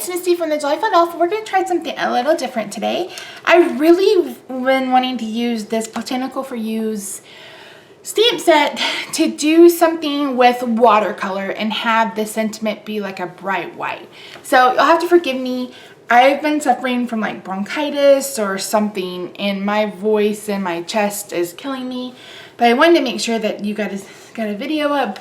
it's Misty from the Joyful Elf. We're going to try something a little different today. I've really been wanting to use this Botanical for Use stamp set to do something with watercolor and have the sentiment be like a bright white. So you'll have to forgive me. I've been suffering from like bronchitis or something, and my voice and my chest is killing me. But I wanted to make sure that you guys got a video up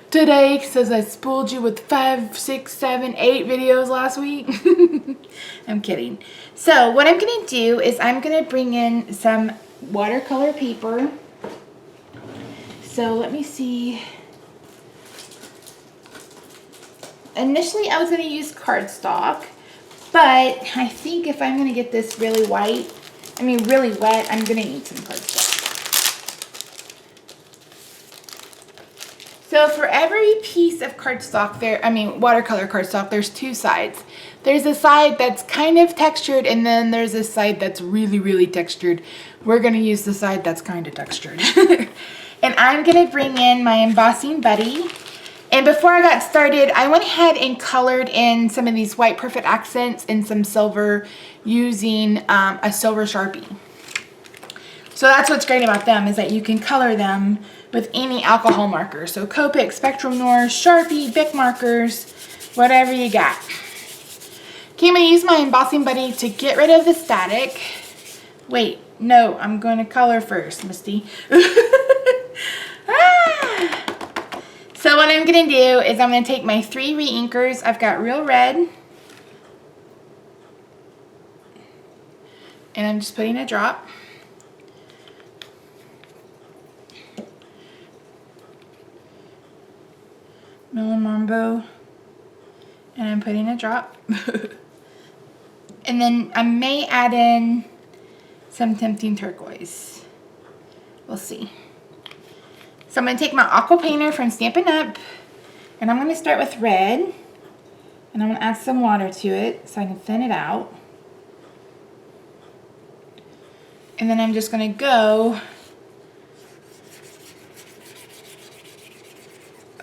today, because I spoiled you with 5, 6, 7, 8 videos last week. I'm kidding. So what I'm going to do is I'm going to bring in some watercolor paper. So let me see. Initially I was going to use cardstock, but I think if I'm going to get this really white, really wet, I'm going to need some cardstock. So for every piece of cardstock watercolor cardstock, there's two sides. There's a side that's kind of textured, and then there's a side that's really, really textured. We're gonna use the side that's kind of textured. And I'm gonna bring in my embossing buddy. And before I got started, I went ahead and colored in some of these white perfect accents and some silver using a silver Sharpie. So that's what's great about them, is that you can color them with any alcohol marker. So Copic, Spectrum Noir, Sharpie, Bic markers, whatever you got. Okay, I'm going to use my embossing buddy to get rid of the static. Wait, no, I'm going to color first, Misty. So what I'm going to do is I'm going to take my 3 re-inkers. I've got Real Red. And I'm just putting a drop. Melon Mambo, and I'm putting a drop. And then I may add in some Tempting Turquoise. We'll see. So I'm going to take my aqua painter from Stampin' Up, and I'm going to start with red, and I'm going to add some water to it so I can thin it out. And then I'm just going to go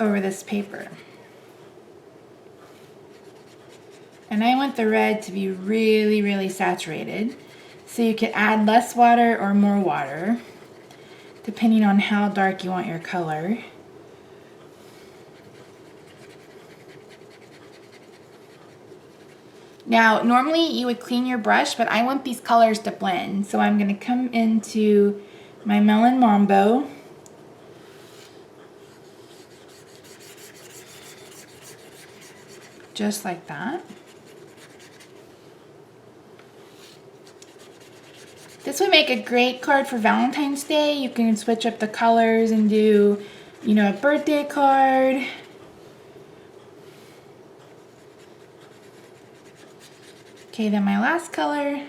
over this paper. And I want the red to be really, really saturated. So you could add less water or more water, depending on how dark you want your color. Now, normally you would clean your brush, but I want these colors to blend. So I'm going to come into my Melon Mambo. Just like that. This would make a great card for Valentine's Day. You can switch up the colors and do, a birthday card. Okay, then my last color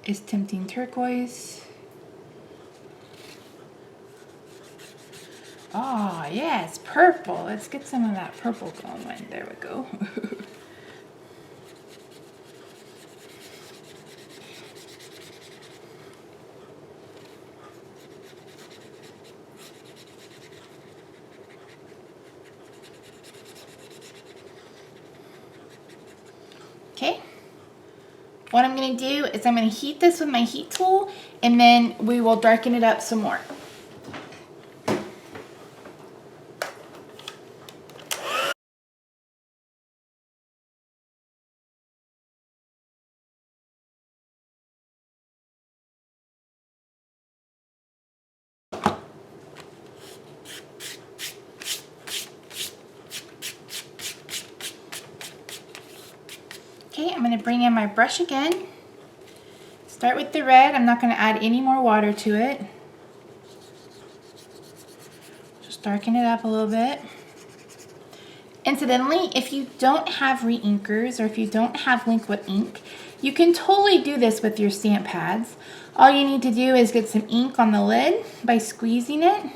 is Tempting Turquoise. Oh, yeah, it's purple. Let's get some of that purple going. There we go. Okay. What I'm going to do is I'm going to heat this with my heat tool, and then we will darken it up some more. Okay, I'm going to bring in my brush again. Start with the red. I'm not going to add any more water to it. Just darken it up a little bit. Incidentally, if you don't have re-inkers or if you don't have liquid ink, you can totally do this with your stamp pads. All you need to do is get some ink on the lid by squeezing it,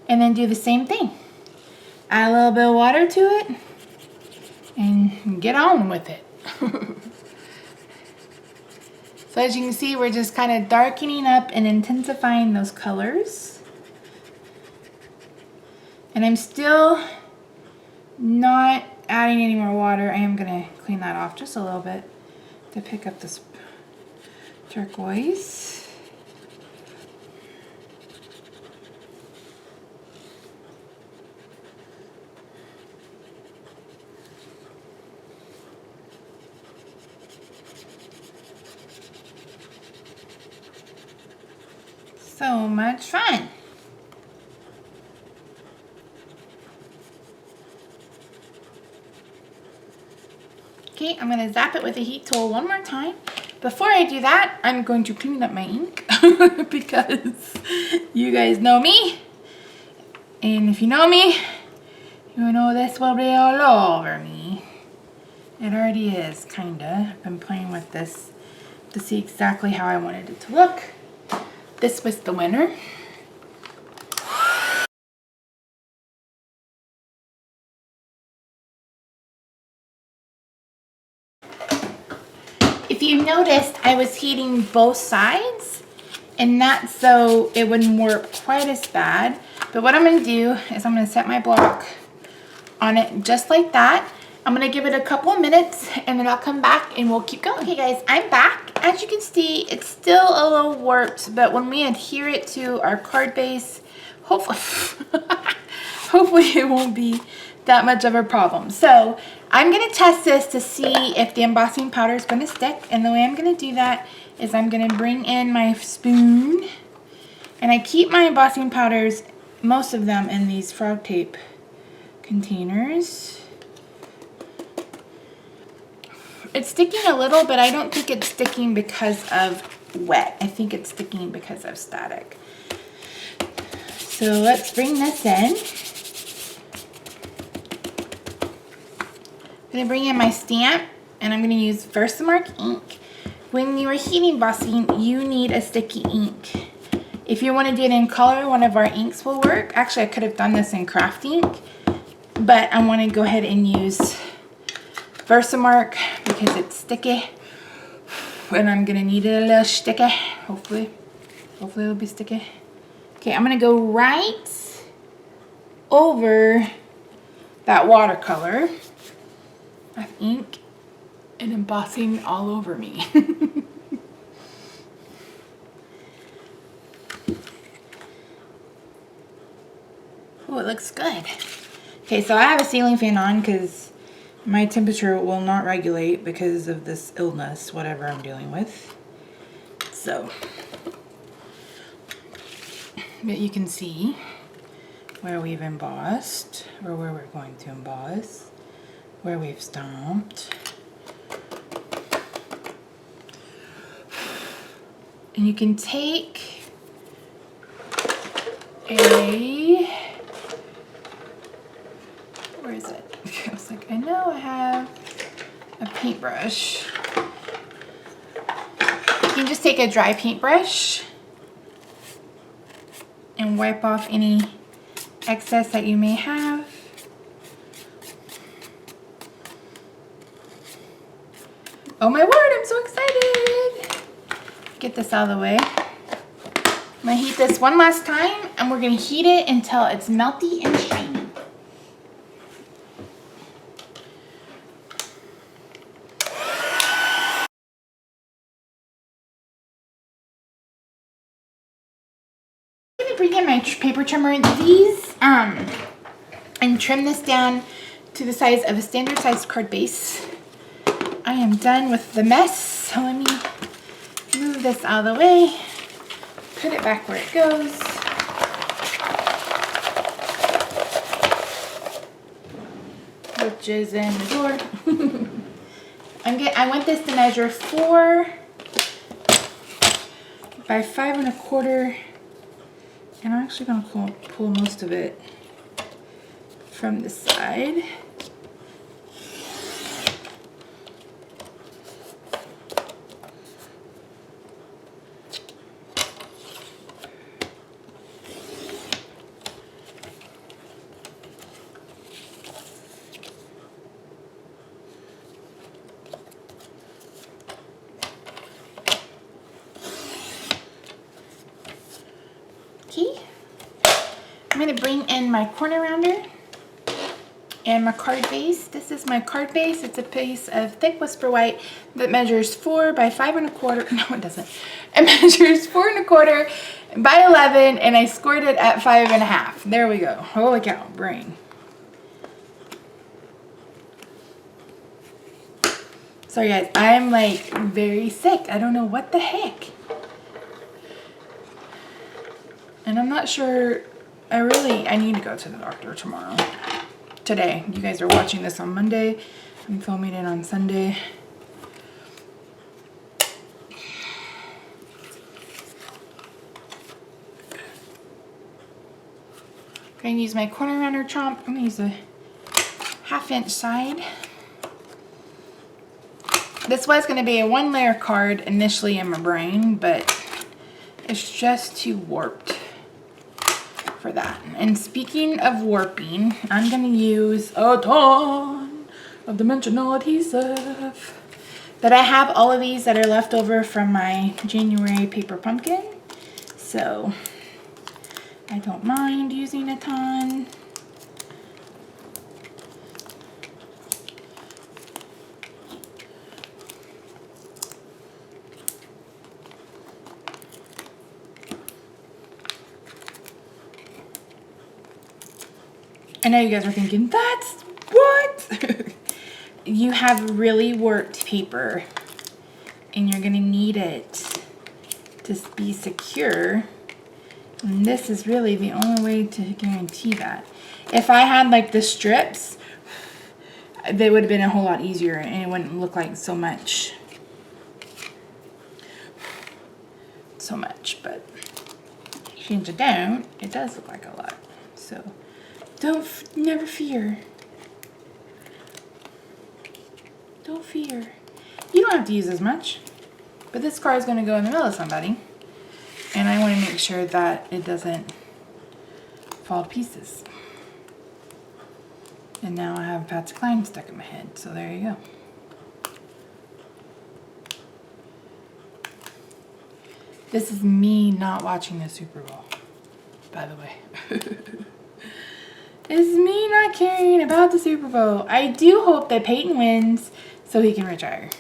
and then do the same thing. Add a little bit of water to it, and get on with it. So as you can see, we're just kind of darkening up and intensifying those colors. And I'm still not adding any more water. I am gonna clean that off just a little bit to pick up this turquoise. So much fun. Okay, I'm gonna zap it with a heat tool one more time. Before I do that, I'm going to clean up my ink because you guys know me. And if you know me, you know this will be all over me. It already is, kinda. I've been playing with this to see exactly how I wanted it to look. This was the winner. If you noticed, I was heating both sides, and that's so it wouldn't warp quite as bad. But what I'm gonna do is I'm gonna set my block on it just like that. I'm gonna give it a couple of minutes and then I'll come back and we'll keep going. Okay guys, I'm back. As you can see, it's still a little warped, but when we adhere it to our card base, hopefully, hopefully it won't be that much of a problem. So I'm gonna test this to see if the embossing powder is gonna stick. And the way I'm gonna do that is I'm gonna bring in my spoon, and I keep my embossing powders, most of them, in these frog tape containers. It's sticking a little, but I don't think it's sticking because of wet. I think it's sticking because of static. So let's bring this in. I'm going to bring in my stamp, and I'm going to use Versamark ink. When you are heat embossing, you need a sticky ink. If you want to do it in color, one of our inks will work. Actually, I could have done this in craft ink, but I want to go ahead and use Versamark because it's sticky, and I'm gonna need it a little sticky. Hopefully it'll be sticky. Okay, I'm gonna go right over that watercolor. I have ink and embossing all over me. Oh, it looks good. Okay, so I have a ceiling fan on because my temperature will not regulate because of this illness, whatever I'm dealing with. So, but you can see where we've embossed, or where we're going to emboss, where we've stamped. And you can take a, where is it? I was like, I know I have a paintbrush. You can just take a dry paintbrush and wipe off any excess that you may have. Oh my word, I'm so excited! Get this out of the way. I'm gonna heat this one last time, and we're gonna heat it until it's melty and shiny. Bring in my paper trimmer, these, and trim this down to the size of a standard sized card base. I am done with the mess, so let me move this out of the way, put it back where it goes. Which is in the door. I want this to measure 4 by 5 1/4. And I'm actually going to pull most of it from the side. Okay, I'm going to bring in my corner rounder, And my card base. This is my card base. It's a piece of thick Whisper White that measures 4 by 5 1/4. No, it doesn't. It measures 4 1/4 by 11, and I scored it at 5 1/2. There we go. Holy cow, brain. Sorry guys, I'm like very sick. I don't know what the heck. And I'm not sure, I need to go to the doctor tomorrow. Today. You guys are watching this on Monday. I'm filming it on Sunday. I'm going to use my corner round chomp. I'm going to use a 1/2 inch side. This was going to be a 1-layer card initially in my brain, but it's just too warped for that. And speaking of warping, I'm going to use a ton of dimensional adhesive. But I have all of these that are left over from my January paper pumpkin, so I don't mind using a ton. I know you guys are thinking, that's what? You have really worked paper and you're gonna need it to be secure. And this is really the only way to guarantee that. If I had like the strips, they would have been a whole lot easier and it wouldn't look like so much, but since I don't, it does look like a lot. So never fear. Don't fear. You don't have to use as much, but this card is going to go in the middle of somebody, and I want to make sure that it doesn't fall to pieces. And now I have Patsy Cline stuck in my head, so there you go. This is me not watching the Super Bowl, by the way. It's me not caring about the Super Bowl. I do hope that Peyton wins so he can retire.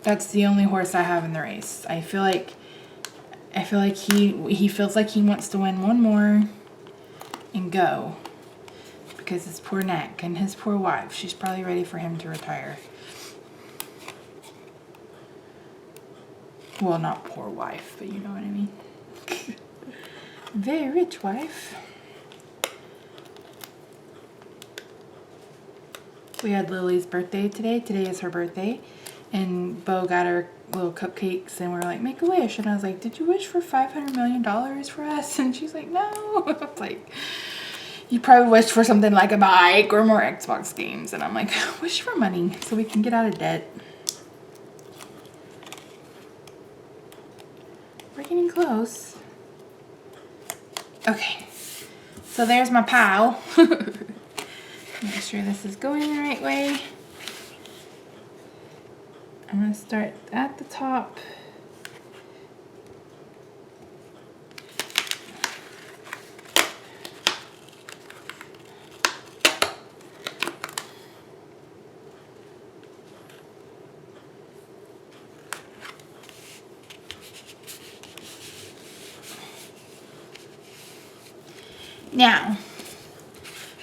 That's the only horse I have in the race. I feel like he feels like he wants to win one more and go. Because his poor neck and his poor wife, she's probably ready for him to retire. Well, not poor wife, but you know what I mean. Very rich wife. We had Lily's birthday today. Today is her birthday. And Bo got her little cupcakes and we're like, make a wish. And I was like, did you wish for $500 million for us? And she's like, no. I was like, you probably wished for something like a bike or more Xbox games. And I'm like, wish for money so we can get out of debt. We're getting close. Okay. So there's my pile. Make sure this is going the right way. I'm going to start at the top. Now,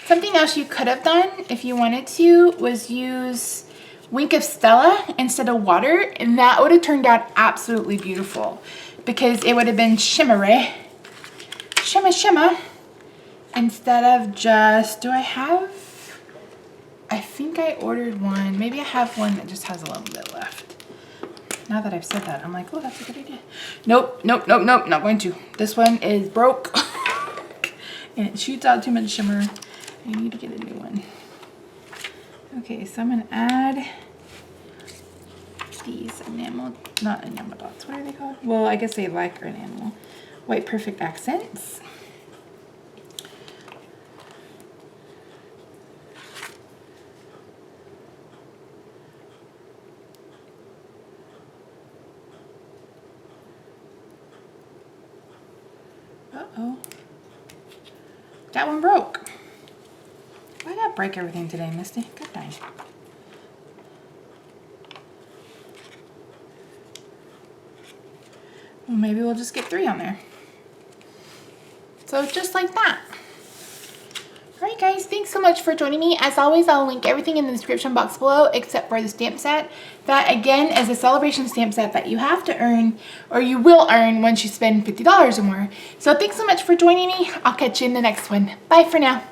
something else you could have done if you wanted to was use Wink of Stella instead of water, and that would have turned out absolutely beautiful because it would have been shimmery, shimmer, instead of just, I think I ordered one. Maybe I have one that just has a little bit left. Now that I've said that, I'm like, oh, that's a good idea. Nope, not going to. This one is broke and it shoots out too much shimmer. I need to get a new one. Okay, so I'm gonna add these not enamel dots, what are they called? Well, I guess they like enamel. White Perfect Accents. Uh-oh. That one broke. Why that gonna break everything today, Misty. Good night. Well, maybe we'll just get 3 on there. So just like that. Alright guys, thanks so much for joining me. As always, I'll link everything in the description box below except for the stamp set. That again is a celebration stamp set that you have to earn, or you will earn once you spend $50 or more. So thanks so much for joining me. I'll catch you in the next one. Bye for now.